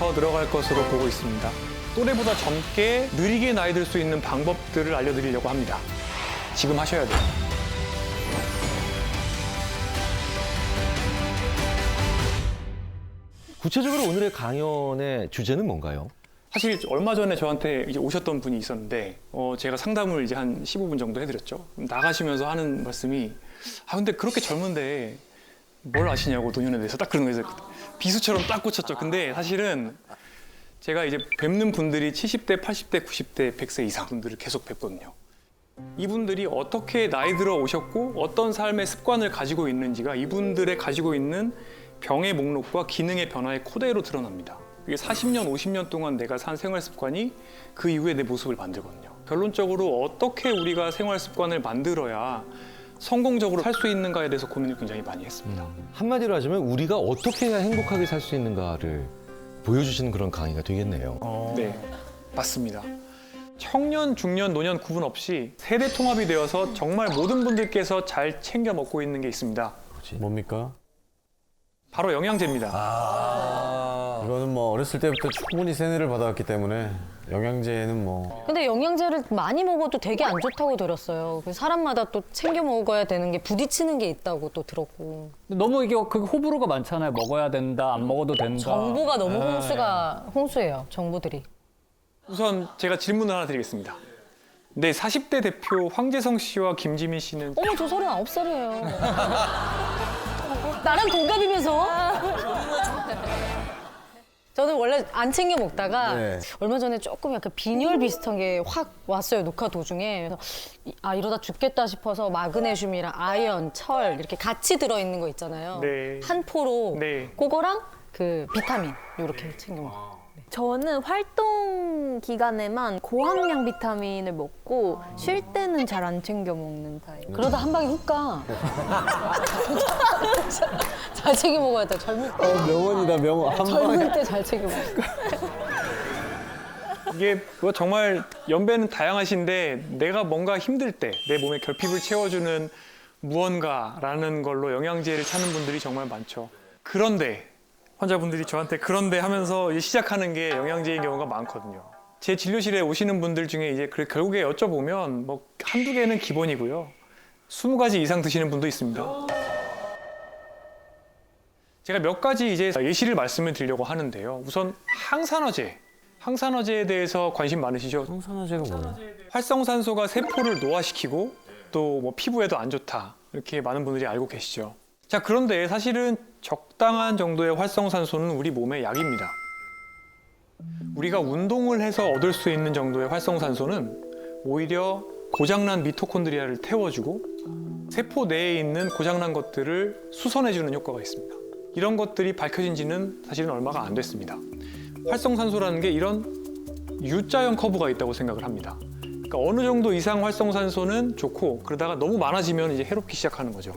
더 늘어갈 것으로 보고 있습니다. 또래보다 젊게 느리게 나이 들 수 있는 방법들을 알려드리려고 합니다. 지금 하셔야 돼요. 구체적으로 오늘의 강연의 주제는 뭔가요? 사실 얼마 전에 저한테 이제 오셨던 분이 있었는데 제가 상담을 이제 한 15분 정도 해드렸죠. 나가시면서 하는 말씀이 근데 그렇게 젊은데 뭘 아시냐고 노년에 대해서 딱 그런 거예요. 비수처럼 딱 꽂혔죠. 근데 사실은 제가 이제 뵙는 분들이 70대, 80대, 90대, 100세 이상 분들을 계속 뵙거든요. 이분들이 어떻게 나이 들어 오셨고 어떤 삶의 습관을 가지고 있는지가 이분들의 가지고 있는 병의 목록과 기능의 변화에 그대로 드러납니다. 이게 40년, 50년 동안 내가 산 생활 습관이 그 이후에 내 모습을 만들거든요. 결론적으로 어떻게 우리가 생활 습관을 만들어야 성공적으로 살 수 있는가에 대해서 고민을 굉장히 많이 했습니다. 한마디로 하자면 우리가 어떻게 해야 행복하게 살 수 있는가를 보여주시는 그런 강의가 되겠네요. 네, 맞습니다. 청년, 중년, 노년 구분 없이 세대 통합이 되어서 정말 모든 분들께서 잘 챙겨 먹고 있는 게 있습니다. 뭡니까? 바로 영양제입니다. 이거는 뭐 어렸을 때부터 충분히 세뇌를 받아왔기 때문에 영양제는 뭐 근데 영양제를 많이 먹어도 되게 안 좋다고 들었어요. 그래서 사람마다 또 챙겨 먹어야 되는 게 부딪히는 게 있다고 또 들었고. 너무 이게 그 호불호가 많잖아요. 먹어야 된다, 안 먹어도 된다. 정보가 너무 홍수예요. 정보들이. 우선 제가 질문을 하나 드리겠습니다. 네, 40대 대표 황재성 씨와 김지민 씨는 어머, 저 39살이에요. 나랑 동갑이면서? 저는 원래 안 챙겨 먹다가 네. 얼마 전에 조금 약간 빈혈 비슷한 게 확 왔어요, 녹화 도중에. 그래서 이러다 죽겠다 싶어서 마그네슘이랑 아연, 철 이렇게 같이 들어있는 거 있잖아요. 네. 한 포로 네. 그거랑 그 비타민 이렇게 챙겨 먹어요. 저는 활동 기간에만 고함량 비타민을 먹고 쉴 때는 잘 안 챙겨 먹는 타입. 그러다 한 방에 훅 가. 잘 챙겨 먹어야 돼, 젊을 때. 명언이다 명언 한 젊을 때 잘 챙겨 먹어. 이게 정말 연배는 다양하신데 내가 뭔가 힘들 때 내 몸에 결핍을 채워주는 무언가라는 걸로 영양제를 찾는 분들이 정말 많죠. 그런데 환자분들이 저한테 그런데 하면서 이제 시작하는 게 영양제인 경우가 많거든요. 제 진료실에 오시는 분들 중에 이제 결국에 여쭤보면 뭐 한두 개는 기본이고요. 20가지 이상 드시는 분도 있습니다. 제가 몇 가지 이제 예시를 말씀을 드리려고 하는데요. 우선 항산화제에 대해서 관심 많으시죠? 항산화제가 뭐예요? 활성산소가 세포를 노화시키고 또 뭐 피부에도 안 좋다. 이렇게 많은 분들이 알고 계시죠. 자, 그런데 사실은 적당한 정도의 활성산소는 우리 몸의 약입니다. 우리가 운동을 해서 얻을 수 있는 정도의 활성산소는 오히려 고장난 미토콘드리아를 태워주고 세포 내에 있는 고장난 것들을 수선해주는 효과가 있습니다. 이런 것들이 밝혀진 지는 사실은 얼마가 안 됐습니다. 활성산소라는 게 이런 U자형 커브가 있다고 생각을 합니다. 그러니까 어느 정도 이상 활성산소는 좋고 그러다가 너무 많아지면 이제 해롭기 시작하는 거죠.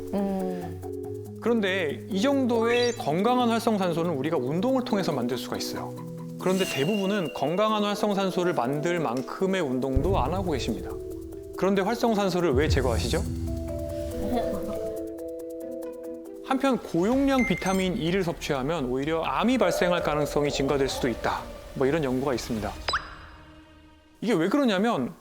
그런데 이 정도의 건강한 활성산소는 우리가 운동을 통해서 만들 수가 있어요. 그런데 대부분은 건강한 활성산소를 만들 만큼의 운동도 안 하고 계십니다. 그런데 활성산소를 왜 제거하시죠? 한편 고용량 비타민 E를 섭취하면 오히려 암이 발생할 가능성이 증가될 수도 있다. 뭐 이런 연구가 있습니다. 이게 왜 그러냐면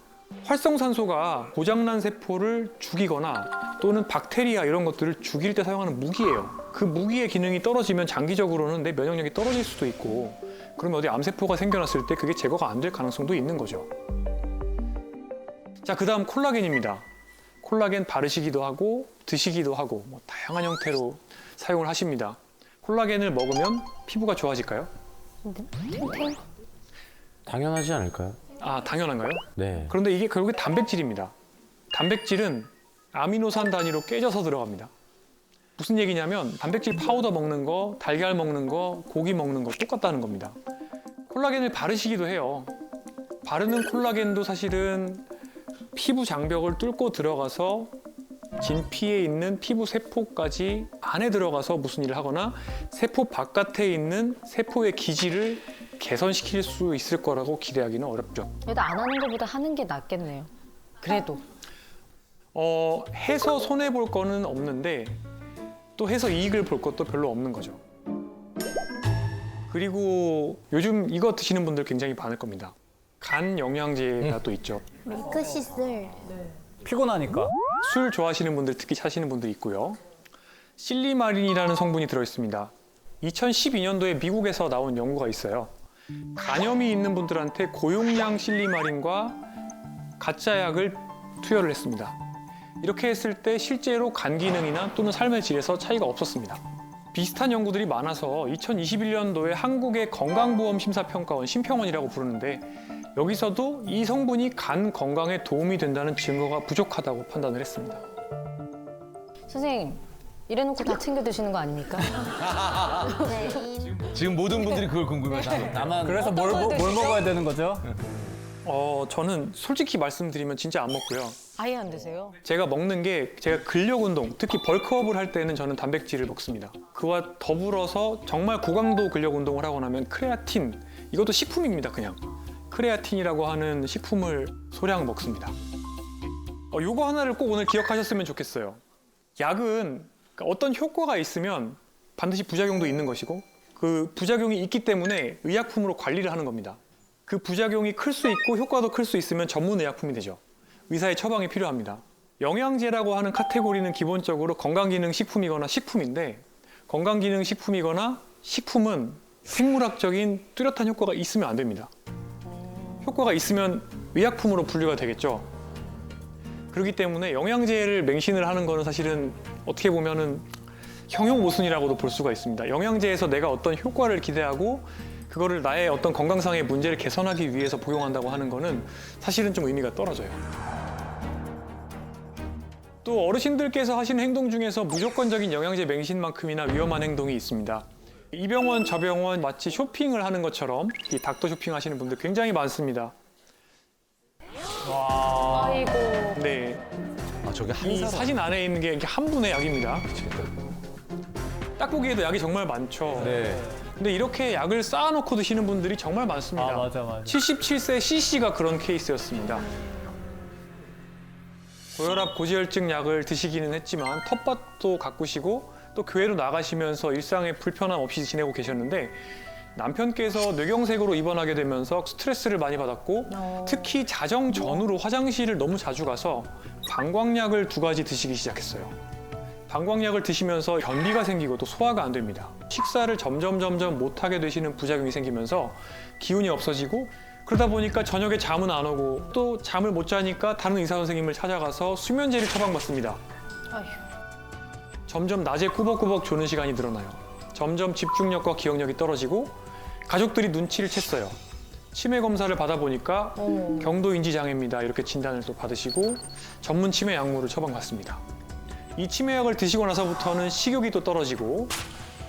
활성산소가 고장난 세포를 죽이거나 또는 박테리아 이런 것들을 죽일 때 사용하는 무기예요. 그 무기의 기능이 떨어지면 장기적으로는 내 면역력이 떨어질 수도 있고 그러면 어디 암세포가 생겨났을 때 그게 제거가 안 될 가능성도 있는 거죠. 자, 그다음 콜라겐입니다. 콜라겐 바르시기도 하고 드시기도 하고 뭐 다양한 형태로 사용을 하십니다. 콜라겐을 먹으면 피부가 좋아질까요? 당연하지 않을까요? 아, 당연한가요? 네. 그런데 이게 결국에 단백질입니다. 단백질은 아미노산 단위로 깨져서 들어갑니다. 무슨 얘기냐면 단백질 파우더 먹는 거, 달걀 먹는 거, 고기 먹는 거 똑같다는 겁니다. 콜라겐을 바르시기도 해요. 바르는 콜라겐도 사실은 피부 장벽을 뚫고 들어가서 진피에 있는 피부 세포까지 안에 들어가서 무슨 일을 하거나 세포 바깥에 있는 세포의 기질을 개선시킬 수 있을 거라고 기대하기는 어렵죠. 그래도 안 하는 것보다 하는 게 낫겠네요. 그래도. 해서 손해볼 거는 없는데 또 해서 이익을 볼 것도 별로 없는 거죠. 그리고 요즘 이거 드시는 분들 굉장히 많을 겁니다. 간 영양제가 또 있죠. 밀크시슬. 피곤하니까. 술 좋아하시는 분들 특히 사시는 분들이 있고요. 실리마린이라는 성분이 들어있습니다. 2012년도에 미국에서 나온 연구가 있어요. 간염이 있는 분들한테 고용량 실리마린과 가짜 약을 투여를 했습니다. 이렇게 했을 때 실제로 간 기능이나 또는 삶의 질에서 차이가 없었습니다. 비슷한 연구들이 많아서 2021년도에 한국의 건강보험심사평가원 심평원이라고 부르는데 여기서도 이 성분이 간 건강에 도움이 된다는 증거가 부족하다고 판단을 했습니다. 선생님, 이래놓고 다 챙겨 드시는 거 아닙니까? 지금 모든 분들이 그걸 궁금해하세요. 나만 그래서 뭘 걸 드시죠? 먹어야 되는 거죠? 저는 솔직히 말씀드리면 진짜 안 먹고요. 아예 안 드세요? 제가 먹는 게 제가 근력 운동, 특히 벌크업을 할 때는 저는 단백질을 먹습니다. 그와 더불어서 정말 고강도 근력 운동을 하고 나면 크레아틴, 이것도 식품입니다, 그냥. 크레아틴이라고 하는 식품을 소량 먹습니다. 요거 하나를 꼭 오늘 기억하셨으면 좋겠어요. 약은 어떤 효과가 있으면 반드시 부작용도 있는 것이고 그 부작용이 있기 때문에 의약품으로 관리를 하는 겁니다. 그 부작용이 클 수 있고 효과도 클 수 있으면 전문 의약품이 되죠. 의사의 처방이 필요합니다. 영양제라고 하는 카테고리는 기본적으로 건강기능식품이거나 식품인데 건강기능식품이거나 식품은 생물학적인 뚜렷한 효과가 있으면 안 됩니다. 효과가 있으면 의약품으로 분류가 되겠죠. 그렇기 때문에 영양제를 맹신을 하는 거는 사실은 어떻게 보면은 형용모순이라고도 볼 수가 있습니다. 영양제에서 내가 어떤 효과를 기대하고 그거를 나의 어떤 건강상의 문제를 개선하기 위해서 복용한다고 하는 거는 사실은 좀 의미가 떨어져요. 또 어르신들께서 하시는 행동 중에서 무조건적인 영양제 맹신만큼이나 위험한 행동이 있습니다. 이 병원 저 병원 마치 쇼핑을 하는 것처럼 이 닥터 쇼핑 하시는 분들 굉장히 많습니다. 아이고. 네, 아, 저게 한 이 사람. 사진 안에 있는 게 이렇게 한 분의 약입니다. 딱 보기에도 약이 정말 많죠. 네. 근데 이렇게 약을 쌓아놓고 드시는 분들이 정말 많습니다. 아, 맞아. 77세 C씨가 그런 케이스였습니다. 고혈압, 고지혈증 약을 드시기는 했지만 텃밭도 가꾸시고 또 교회로 나가시면서 일상에 불편함 없이 지내고 계셨는데 남편께서 뇌경색으로 입원하게 되면서 스트레스를 많이 받았고 특히 자정 전후로 화장실을 너무 자주 가서 방광약을 2가지 드시기 시작했어요. 방광약을 드시면서 변비가 생기고 또 소화가 안 됩니다. 식사를 점점 못하게 되시는 부작용이 생기면서 기운이 없어지고 그러다 보니까 저녁에 잠은 안 오고 또 잠을 못 자니까 다른 의사 선생님을 찾아가서 수면제를 처방받습니다. 아휴. 점점 낮에 꾸벅꾸벅 조는 시간이 늘어나요. 점점 집중력과 기억력이 떨어지고 가족들이 눈치를 챘어요. 치매 검사를 받아보니까 경도인지 장애입니다. 이렇게 진단을 또 받으시고 전문 치매 약물을 처방받습니다. 이 치매약을 드시고 나서부터는 식욕이 또 떨어지고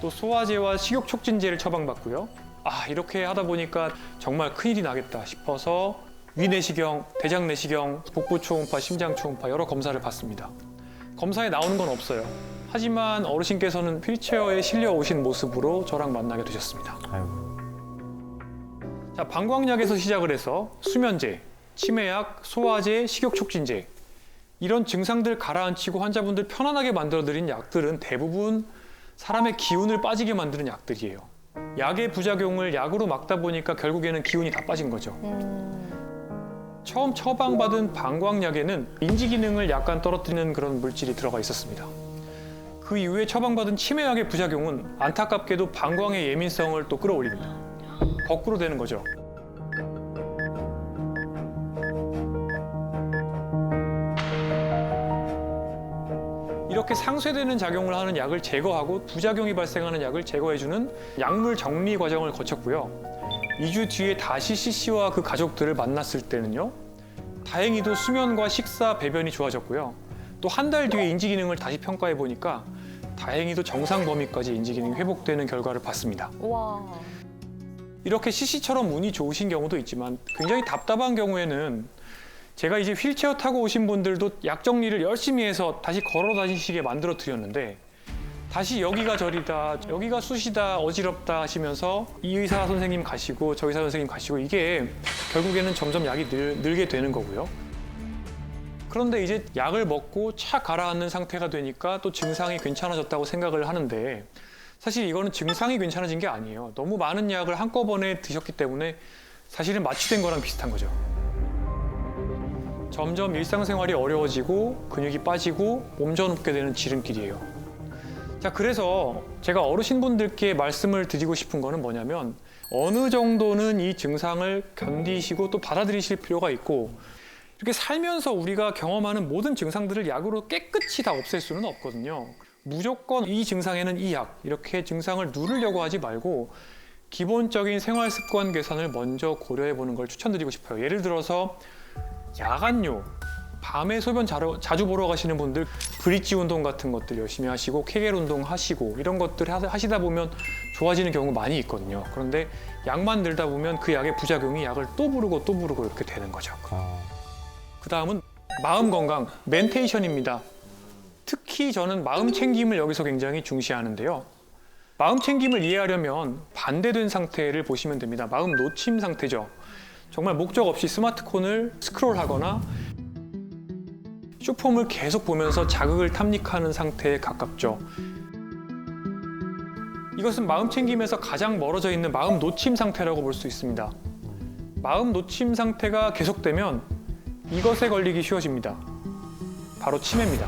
또 소화제와 식욕 촉진제를 처방받고요. 이렇게 하다 보니까 정말 큰일이 나겠다 싶어서 위내시경, 대장내시경, 복부 초음파, 심장 초음파 여러 검사를 받습니다. 검사에 나오는 건 없어요. 하지만 어르신께서는 휠체어에 실려 오신 모습으로 저랑 만나게 되셨습니다. 아이고. 자, 방광약에서 시작을 해서 수면제, 치매약, 소화제, 식욕 촉진제 이런 증상들 가라앉히고 환자분들 편안하게 만들어드린 약들은 대부분 사람의 기운을 빠지게 만드는 약들이에요. 약의 부작용을 약으로 막다 보니까 결국에는 기운이 다 빠진 거죠. 처음 처방받은 방광약에는 인지 기능을 약간 떨어뜨리는 그런 물질이 들어가 있었습니다. 그 이후에 처방받은 치매약의 부작용은 안타깝게도 방광의 예민성을 또 끌어올립니다. 거꾸로 되는 거죠. 이렇게 상쇄되는 작용을 하는 약을 제거하고 부작용이 발생하는 약을 제거해주는 약물 정리 과정을 거쳤고요. 2주 뒤에 다시 C씨와 그 가족들을 만났을 때는요. 다행히도 수면과 식사, 배변이 좋아졌고요. 또 한 달 뒤에 인지 기능을 다시 평가해 보니까 다행히도 정상 범위까지 인지 기능이 회복되는 결과를 봤습니다. 와. 이렇게 C씨처럼 운이 좋으신 경우도 있지만 굉장히 답답한 경우에는 제가 이제 휠체어 타고 오신 분들도 약 정리를 열심히 해서 다시 걸어 다니시게 만들어 드렸는데 다시 여기가 저리다, 여기가 쑤시다, 어지럽다 하시면서 이 의사 선생님 가시고 저 의사 선생님 가시고 이게 결국에는 점점 약이 늘게 되는 거고요. 그런데 이제 약을 먹고 차 가라앉는 상태가 되니까 또 증상이 괜찮아졌다고 생각을 하는데 사실 이거는 증상이 괜찮아진 게 아니에요. 너무 많은 약을 한꺼번에 드셨기 때문에 사실은 마취된 거랑 비슷한 거죠. 점점 일상생활이 어려워지고 근육이 빠지고 몸져눕게 되는 지름길이에요. 자, 그래서 제가 어르신분들께 말씀을 드리고 싶은 거는 뭐냐면 어느 정도는 이 증상을 견디시고 또 받아들이실 필요가 있고 이렇게 살면서 우리가 경험하는 모든 증상들을 약으로 깨끗이 다 없앨 수는 없거든요. 무조건 이 증상에는 이 약, 이렇게 증상을 누르려고 하지 말고 기본적인 생활 습관 개선을 먼저 고려해 보는 걸 추천드리고 싶어요. 예를 들어서 야간요, 밤에 소변 자주 보러 가시는 분들 브릿지 운동 같은 것들 열심히 하시고 케겔 운동 하시고 이런 것들 하시다 보면 좋아지는 경우가 많이 있거든요. 그런데 약만 들다 보면 그 약의 부작용이 약을 또 부르고 또 부르고 이렇게 되는 거죠. 그 다음은 마음 건강, 멘테이션입니다. 특히 저는 마음 챙김을 여기서 굉장히 중시하는데요. 마음 챙김을 이해하려면 반대된 상태를 보시면 됩니다. 마음 놓침 상태죠. 정말 목적 없이 스마트폰을 스크롤하거나 쇼폼을 계속 보면서 자극을 탐닉하는 상태에 가깝죠. 이것은 마음 챙김에서 가장 멀어져 있는 마음 놓침 상태라고 볼 수 있습니다. 마음 놓침 상태가 계속되면 이것에 걸리기 쉬워집니다. 바로 치매입니다.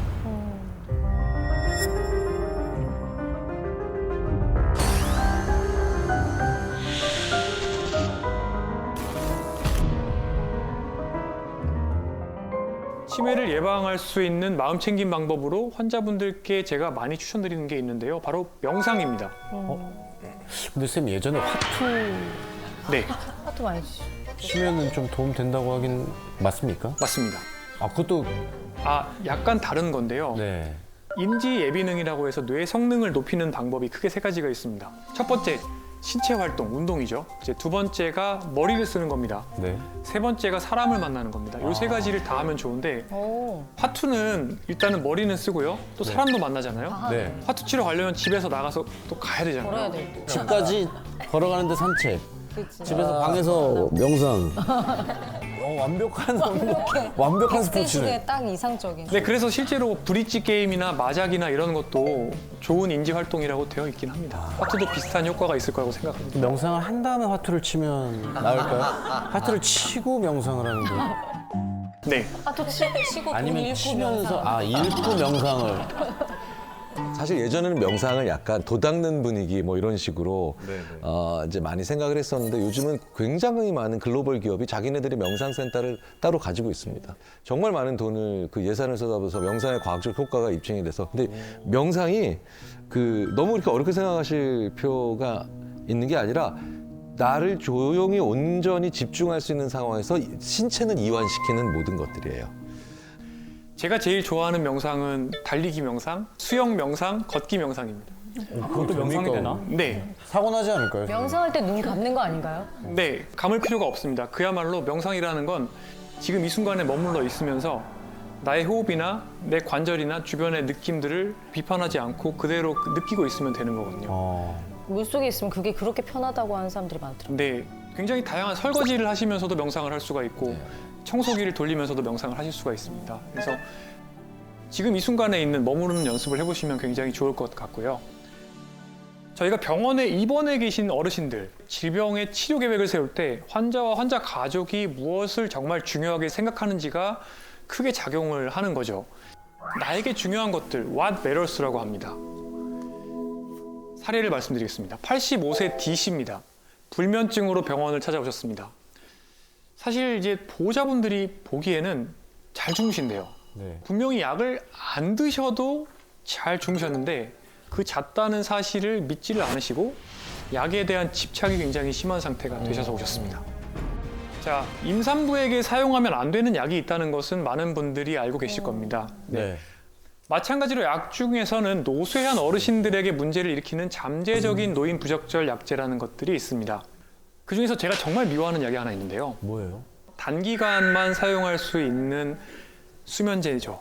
치매를 예방할 수 있는 마음 챙김 방법으로 환자분들께 제가 많이 추천드리는 게 있는데요. 바로 명상입니다. 근데 쌤 예전에 화투 네, 하도 많이 주시죠. 치면은 좀 도움 된다고 하긴 맞습니까? 맞습니다. 아 그것도 약간 다른 건데요. 네. 인지 예비능이라고 해서 뇌 성능을 높이는 방법이 크게 세 가지가 있습니다. 첫 번째, 신체 활동, 운동이죠. 이제 두 번째가 머리를 쓰는 겁니다. 네. 세 번째가 사람을 만나는 겁니다. 이 세 가지를 다 하면 좋은데 오. 화투는 일단은 머리는 쓰고요. 또 사람도 만나잖아요. 네. 화투 치러 가려면 집에서 나가서 또 가야 되잖아요. 걸어야 돼. 집까지 걸어가는데 산책. 그치. 집에서 방에서 명상. 완벽한 스포츠네. 스테이지에 딱 이상적인. 네, 그래서 실제로 브릿지 게임이나 마작이나 이런 것도 좋은 인지 활동이라고 되어 있긴 합니다. 화투도 비슷한 효과가 있을 거라고 생각합니다. 명상을 한 다음에 화투를 치면 나을까요? 화투를 치고 명상을 하는데 네, 하도 치고 돈 아니면 잃고 치면서 명상. 읽고 명상을 사실 예전에는 명상을 약간 도닦는 분위기 뭐 이런 식으로 이제 많이 생각을 했었는데 요즘은 굉장히 많은 글로벌 기업이 자기네들이 명상센터를 따로 가지고 있습니다. 정말 많은 돈을 그 예산을 쏟아부어서 명상의 과학적 효과가 입증이 돼서 근데 명상이 너무 이렇게 어렵게 생각하실 필요가 있는 게 아니라 나를 조용히 온전히 집중할 수 있는 상황에서 신체는 이완시키는 모든 것들이에요. 제가 제일 좋아하는 명상은 달리기 명상, 수영 명상, 걷기 명상입니다. 그것도 명상이 되나? 네, 사고 나지 않을까요? 명상할 때 눈 감는 거 아닌가요? 네, 감을 필요가 없습니다. 그야말로 명상이라는 건 지금 이 순간에 머물러 있으면서 나의 호흡이나 내 관절이나 주변의 느낌들을 비판하지 않고 그대로 느끼고 있으면 되는 거거든요. 물속에 있으면 그게 그렇게 편하다고 하는 사람들이 많더라고요. 네, 굉장히 다양한 설거지를 하시면서도 명상을 할 수가 있고 청소기를 돌리면서도 명상을 하실 수가 있습니다. 그래서 지금 이 순간에 있는 머무르는 연습을 해보시면 굉장히 좋을 것 같고요. 저희가 병원에 입원해 계신 어르신들, 질병의 치료 계획을 세울 때 환자와 환자 가족이 무엇을 정말 중요하게 생각하는지가 크게 작용을 하는 거죠. 나에게 중요한 것들, what matters라고 합니다. 사례를 말씀드리겠습니다. 85세 D씨입니다. 불면증으로 병원을 찾아오셨습니다. 사실 이제 보호자분들이 보기에는 잘 주무신대요. 네. 분명히 약을 안 드셔도 잘 주무셨는데 그 잤다는 사실을 믿지를 않으시고 약에 대한 집착이 굉장히 심한 상태가 되셔서 오셨습니다. 자, 임산부에게 사용하면 안 되는 약이 있다는 것은 많은 분들이 알고 계실 겁니다. 네. 마찬가지로 약 중에서는 노쇠한 어르신들에게 문제를 일으키는 잠재적인 노인 부적절 약제라는 것들이 있습니다. 그중에서 제가 정말 미워하는 약이 하나 있는데요. 뭐예요? 단기간만 사용할 수 있는 수면제죠.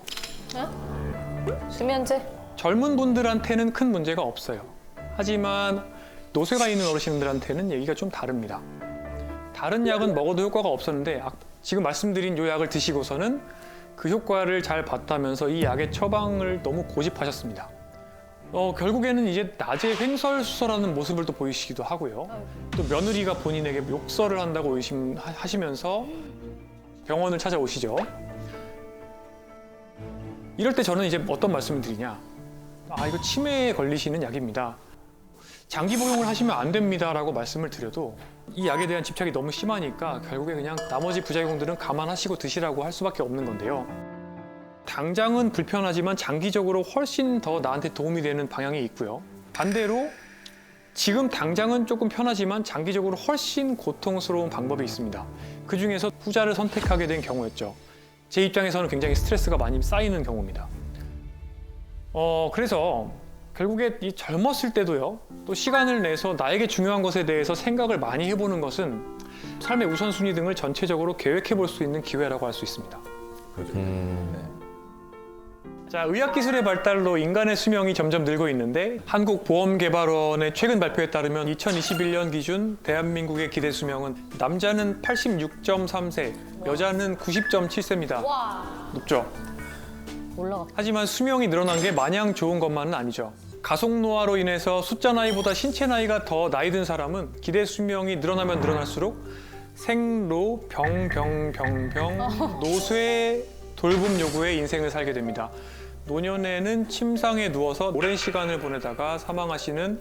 수면제? 젊은 분들한테는 큰 문제가 없어요. 하지만 노쇠가 있는 어르신들한테는 얘기가 좀 다릅니다. 다른 약은 먹어도 효과가 없었는데 지금 말씀드린 요 약을 드시고서는 그 효과를 잘 봤다면서 이 약의 처방을 너무 고집하셨습니다. 결국에는 이제 낮에 횡설수설하는 모습을 또 보이시기도 하고요. 또 며느리가 본인에게 욕설을 한다고 의심하시면서 병원을 찾아오시죠. 이럴 때 저는 이제 어떤 말씀을 드리냐. 이거 치매에 걸리시는 약입니다. 장기 복용을 하시면 안 됩니다라고 말씀을 드려도 이 약에 대한 집착이 너무 심하니까 결국에 그냥 나머지 부작용들은 감안하시고 드시라고 할 수밖에 없는 건데요. 당장은 불편하지만 장기적으로 훨씬 더 나한테 도움이 되는 방향이 있고요. 반대로 지금 당장은 조금 편하지만 장기적으로 훨씬 고통스러운 방법이 있습니다. 그 중에서 후자를 선택하게 된 경우였죠. 제 입장에서는 굉장히 스트레스가 많이 쌓이는 경우입니다. 그래서 결국에 이 젊었을 때도요, 또 시간을 내서 나에게 중요한 것에 대해서 생각을 많이 해보는 것은 삶의 우선순위 등을 전체적으로 계획해 볼 수 있는 기회라고 할 수 있습니다. 자, 의학기술의 발달로 인간의 수명이 점점 늘고 있는데 한국보험개발원의 최근 발표에 따르면 2021년 기준 대한민국의 기대 수명은 남자는 86.3세, 여자는 90.7세입니다. 높죠? 올라갔다. 하지만 수명이 늘어난 게 마냥 좋은 것만은 아니죠. 가속 노화로 인해서 숫자 나이보다 신체 나이가 더 나이 든 사람은 기대 수명이 늘어나면 늘어날수록 생로 병 노쇠 돌봄 요구의 인생을 살게 됩니다. 노년에는 침상에 누워서 오랜 시간을 보내다가 사망하시는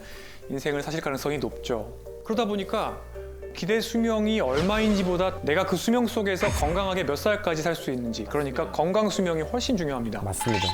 인생을 사실 가능성이 높죠. 그러다 보니까 기대 수명이 얼마인지보다 내가 그 수명 속에서 건강하게 몇 살까지 살 수 있는지, 그러니까 건강 수명이 훨씬 중요합니다. 맞습니다.